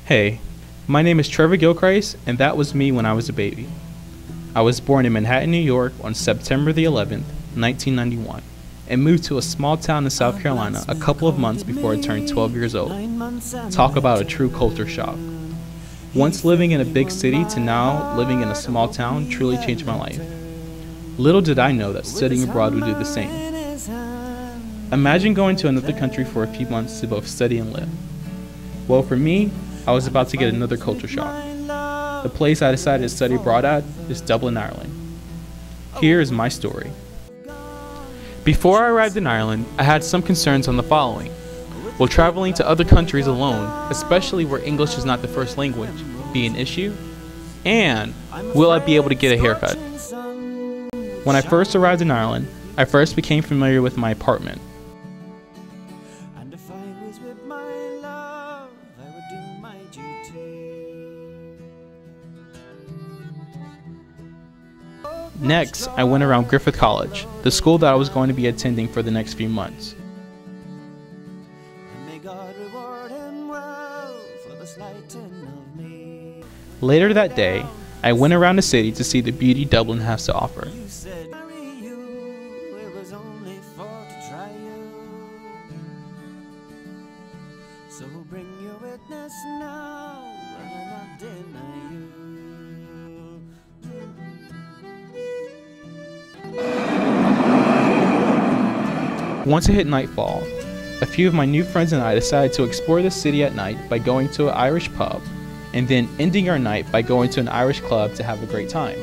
Hey, my name is Trevor Gilchrist, and that was me when I was a baby. I was born in Manhattan, New York on September the 11th, 1991, and moved to a small town in South Carolina a couple of months before I turned 12 years old. Talk about a true culture shock. Once living in a big city to now living in a small town truly changed my life. Little did I know that studying abroad would do the same. Imagine going to another country for a few months to both study and live. Well, for me, I was about to get another culture shock. The place I decided to study abroad at is Dublin, Ireland. Here is my story. Before I arrived in Ireland, I had some concerns on the following. Will traveling to other countries alone, especially where English is not the first language, be an issue? And will I be able to get a haircut? When I first arrived in Ireland, I first became familiar with my apartment. Next, I went around Griffith College, the school that I was going to be attending for the next few months. Later that day, I went around the city to see the beauty Dublin has to offer. Once it hit nightfall, a few of my new friends and I decided to explore the city at night by going to an Irish pub, and then ending our night by going to an Irish club to have a great time.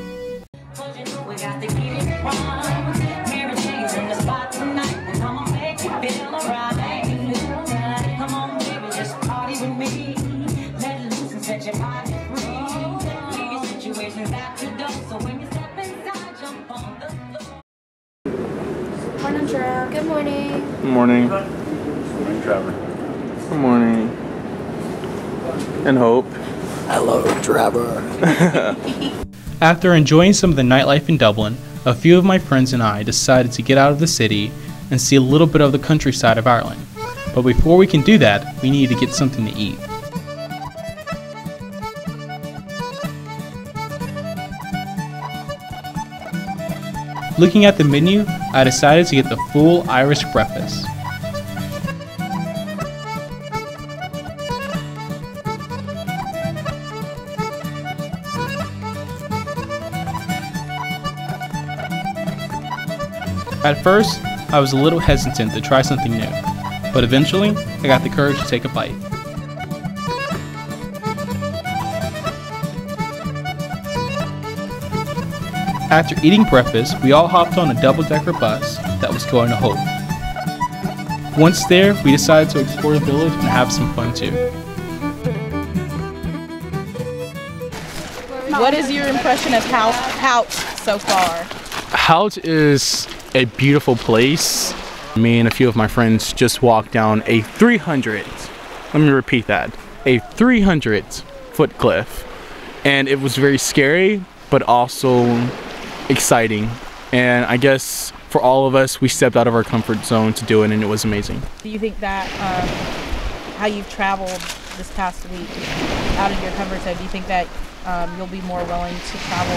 Morning, Trevor. Good morning. Good morning. Good morning, Trevor. Good morning. And Hope. Hello, Trevor. After enjoying some of the nightlife in Dublin, a few of my friends and I decided to get out of the city and see a little bit of the countryside of Ireland. But before we can do that, we need to get something to eat. Looking at the menu, I decided to get the full Irish breakfast. At first, I was a little hesitant to try something new, but eventually, I got the courage to take a bite. After eating breakfast, we all hopped on a double-decker bus that was going to Hope. Once there, we decided to explore the village and have some fun too. What is your impression of Hout so far? Hout is a beautiful place. Me and a few of my friends just walked down a 300-foot cliff. And it was very scary, but also exciting. And I guess for all of us, we stepped out of our comfort zone to do it, and it was amazing. Do you think that how you've traveled this past week out of your comfort zone, do you think that you'll be more willing to travel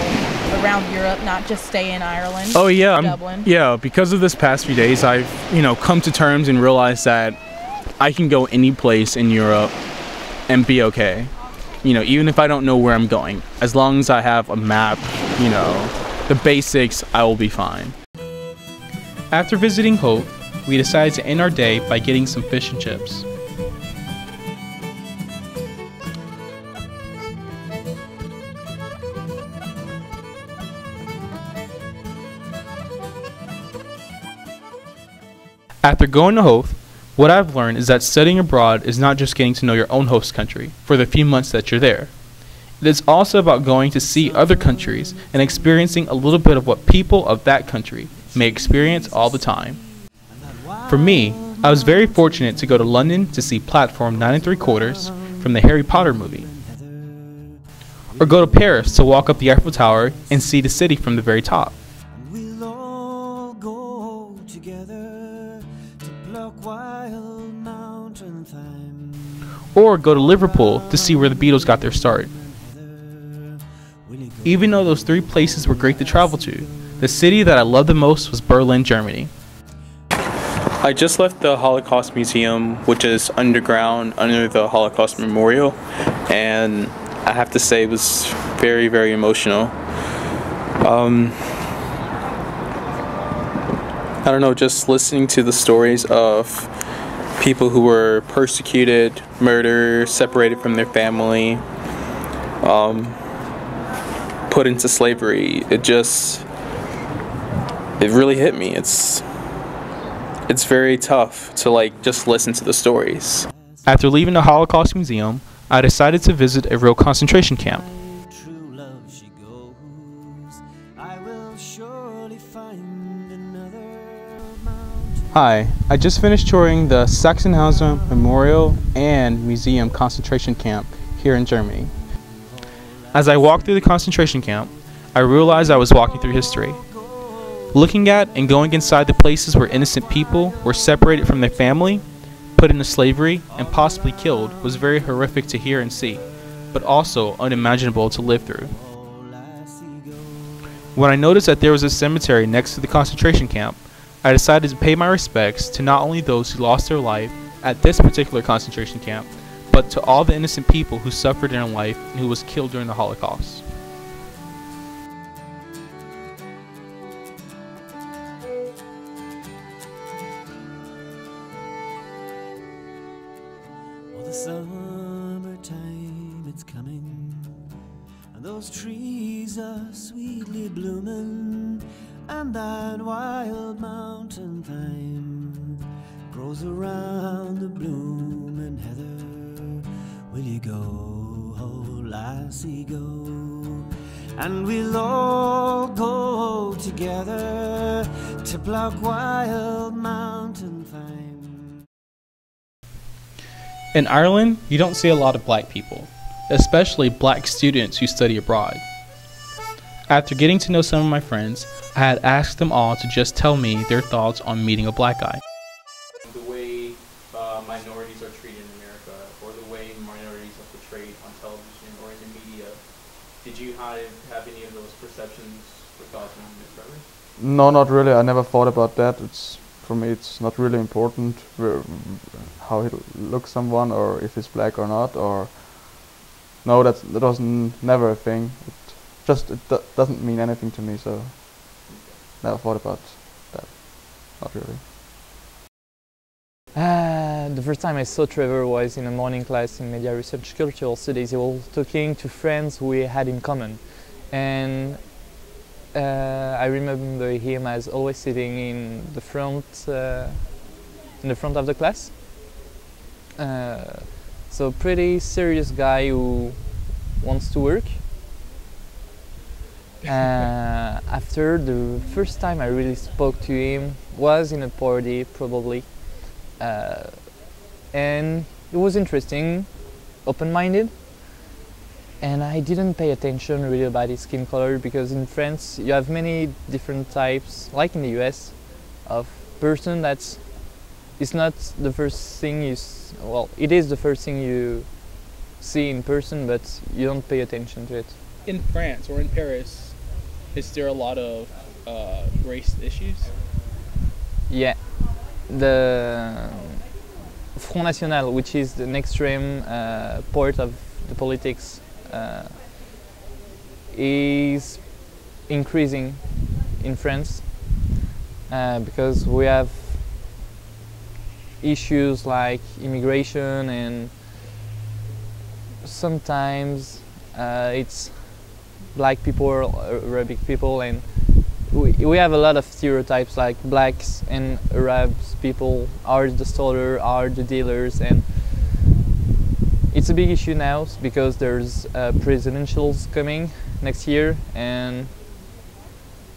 around Europe, not just stay in Ireland? Oh yeah, Dublin? Yeah, because of this past few days, I've come to terms and realized that I can go any place in Europe and be okay. Even if I don't know where I'm going, as long as I have a map, the basics, I will be fine. After visiting Hope, we decided to end our day by getting some fish and chips. After going to Hope, what I've learned is that studying abroad is not just getting to know your own host country for the few months that you're there. It is also about going to see other countries and experiencing a little bit of what people of that country may experience all the time. For me, I was very fortunate to go to London to see Platform 9 3/4 from the Harry Potter movie. Or go to Paris to walk up the Eiffel Tower and see the city from the very top. We'll all go together. Or go to Liverpool to see where the Beatles got their start. Even though those three places were great to travel to, the city that I loved the most was Berlin, Germany. I just left the Holocaust Museum, which is underground under the Holocaust Memorial, and I have to say it was very, very emotional. I don't know, just listening to the stories of people who were persecuted, murdered, separated from their family, put into slavery, it really hit me. It's very tough to just listen to the stories. After leaving the Holocaust Museum, I decided to visit a real concentration camp. Hi, I just finished touring the Sachsenhausen Memorial and Museum concentration camp here in Germany. As I walked through the concentration camp, I realized I was walking through history. Looking at and going inside the places where innocent people were separated from their family, put into slavery, and possibly killed was very horrific to hear and see, but also unimaginable to live through. When I noticed that there was a cemetery next to the concentration camp, I decided to pay my respects to not only those who lost their life at this particular concentration camp, but to all the innocent people who suffered in life and who was killed during the Holocaust. The summertime, it's coming, and those trees are sweetly blooming, and that wild mountain thyme grows around the blooming heather. Will you go, oh lassie, go? And we'll all go together to pluck wild mountain thyme. In Ireland, you don't see a lot of black people, especially black students who study abroad. After getting to know some of my friends, I had asked them all to just tell me their thoughts on meeting a black guy. The way minorities are treated in America, or the way minorities are portrayed on television or in the media, did you have any of those perceptions or thoughts on this, Trevor? No, not really. I never thought about that. For me, it's not really important how he looks someone, or if he's black or not, or no, that was never a thing. It doesn't mean anything to me, so never thought about that. Not really. The first time I saw Trevor was in a morning class in Media Research Cultural Studies. He was talking to friends we had in common, and I remember him as always sitting in the front of the class. So pretty serious guy who wants to work. After the first time I really spoke to him was in a party probably, and it was interesting, open-minded, and I didn't pay attention really about his skin color, because in France you have many different types, like in the US, of person that's it's not the first thing it is the first thing you see in person, but you don't pay attention to it. In France or in Paris, is there a lot of race issues? Yeah, the Front National, which is the extreme part of the politics, is increasing in France because we have issues like immigration, and sometimes it's black people or Arabic people, and we have a lot of stereotypes like blacks and Arabs people are the stoller, are the dealers, and it's a big issue now because there's presidentials coming next year, and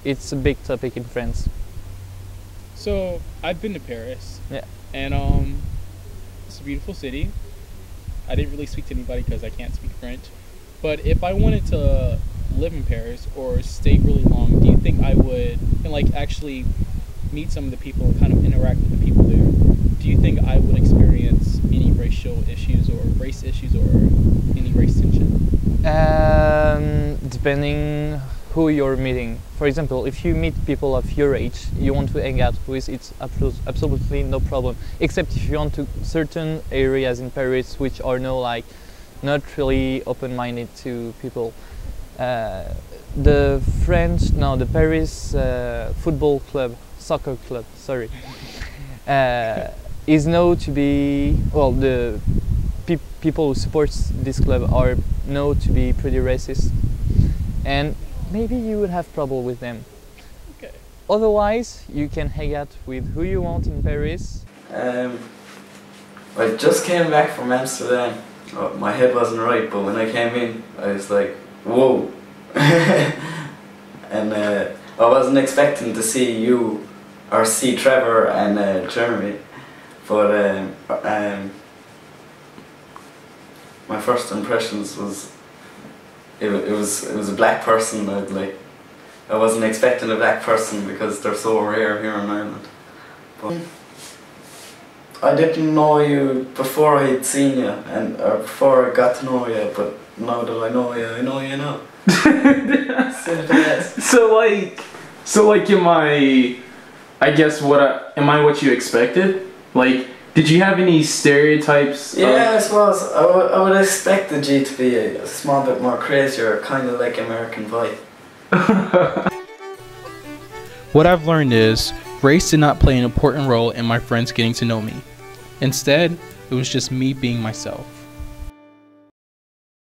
it's a big topic in France. So I've been to Paris. Yeah. And it's a beautiful city. I didn't really speak to anybody because I can't speak French. But if I wanted to live in Paris or stay really long, do you think I would, and actually meet some of the people and kind of interact with the people there, do you think I would experience any racial issues or race issues or any race tension? Depending who you're meeting. For example, if you meet people of your age you want to hang out with, it's absolutely no problem. Except if you want to certain areas in Paris which are not really open-minded to people. The Paris football club, soccer club, sorry, is known to be, well, the people who support this club are known to be pretty racist, and maybe you would have trouble with them. Okay. Otherwise, you can hang out with who you want in Paris. I just came back from Amsterdam. Oh, my head wasn't right, but when I came in, I was like, whoa. And I wasn't expecting to see you or see Trevor and Jeremy, but my first impressions was it was a black person. I wasn't expecting a black person because they're so rare here in Ireland. But I didn't know you before I'd seen you, or before I got to know you, but now that I know you now. Simple as. So like am I guess what you expected? Like, did you have any stereotypes? Yeah, I suppose I would expected you to be a small bit more crazier, kind of like American Vibe. What I've learned is race did not play an important role in my friends getting to know me. Instead, it was just me being myself.